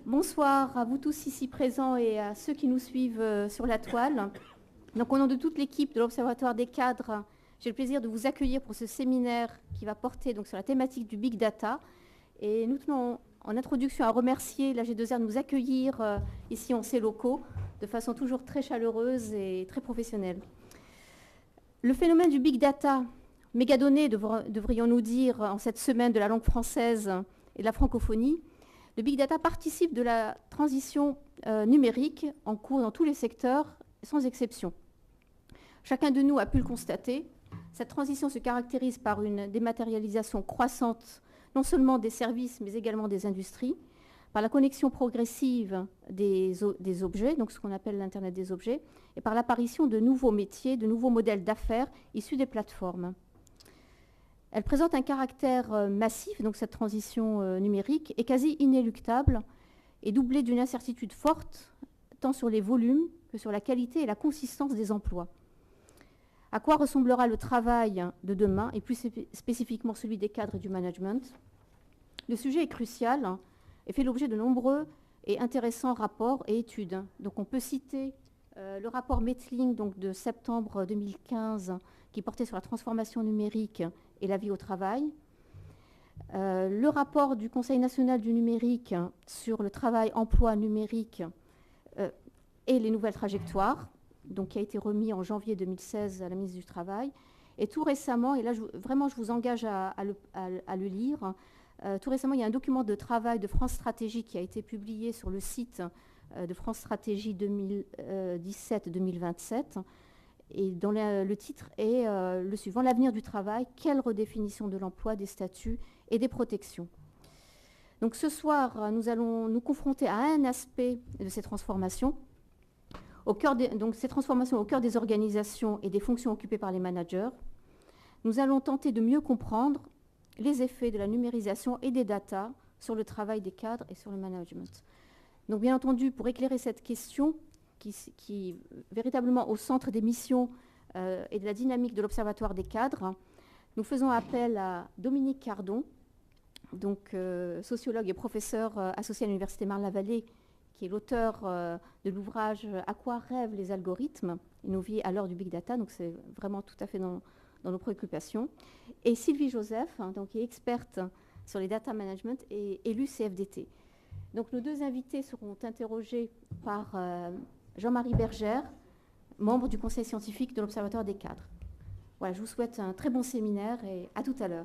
Bonsoir à vous tous ici présents et à ceux qui nous suivent sur la toile. Donc, au nom de toute l'équipe de l'Observatoire des cadres, j'ai le plaisir de vous accueillir pour ce séminaire qui va porter donc, sur la thématique du Big Data. Et nous tenons en introduction à remercier la G2R de nous accueillir ici en ces locaux de façon toujours très chaleureuse et très professionnelle. Le phénomène du Big Data, mégadonnées devrions-nous dire en cette semaine de la langue française et de la francophonie, le Big Data participe de la transition numérique en cours dans tous les secteurs, sans exception. Chacun de nous a pu le constater. Cette transition se caractérise par une dématérialisation croissante, non seulement des services, mais également des industries, par la connexion progressive des objets, donc ce qu'on appelle l'Internet des objets, et par l'apparition de nouveaux métiers, de nouveaux modèles d'affaires issus des plateformes. Elle présente un caractère massif, donc cette transition numérique, est quasi inéluctable et doublée d'une incertitude forte, tant sur les volumes que sur la qualité et la consistance des emplois. À quoi ressemblera le travail de demain, et plus spécifiquement celui des cadres et du management? Le sujet est crucial et fait l'objet de nombreux et intéressants rapports et études. Donc on peut citer le rapport Mettling donc de septembre 2015 qui portait sur la transformation numérique et la vie au travail. Le rapport du Conseil national du numérique sur le travail-emploi numérique et les nouvelles trajectoires, donc qui a été remis en janvier 2016 à la ministre du Travail. Et tout récemment, et là je vous engage à le lire, tout récemment il y a un document de travail de France Stratégie qui a été publié sur le site de France Stratégie 2017-2027. Et dont le titre est le suivant: l'avenir du travail, quelle redéfinition de l'emploi, des statuts et des protections. Donc ce soir, nous allons nous confronter à un aspect de ces transformations, donc ces transformations au cœur des organisations et des fonctions occupées par les managers. Nous allons tenter de mieux comprendre les effets de la numérisation et des data sur le travail des cadres et sur le management. Donc bien entendu, pour éclairer cette question, qui est véritablement au centre des missions et de la dynamique de l'Observatoire des cadres, nous faisons appel à Dominique Cardon, donc sociologue et professeur associé à l'Université Marne-la-Vallée, qui est l'auteur de l'ouvrage « À quoi rêvent les algorithmes ?» et nous vit à l'heure du Big Data, donc c'est vraiment tout à fait dans nos préoccupations. Et Sylvie Joseph, donc, qui est experte sur les data management et élue CFDT. Donc nos deux invités seront interrogés par Jean-Marie Bergère, membre du conseil scientifique de l'Observatoire des cadres. Voilà, je vous souhaite un très bon séminaire et à tout à l'heure.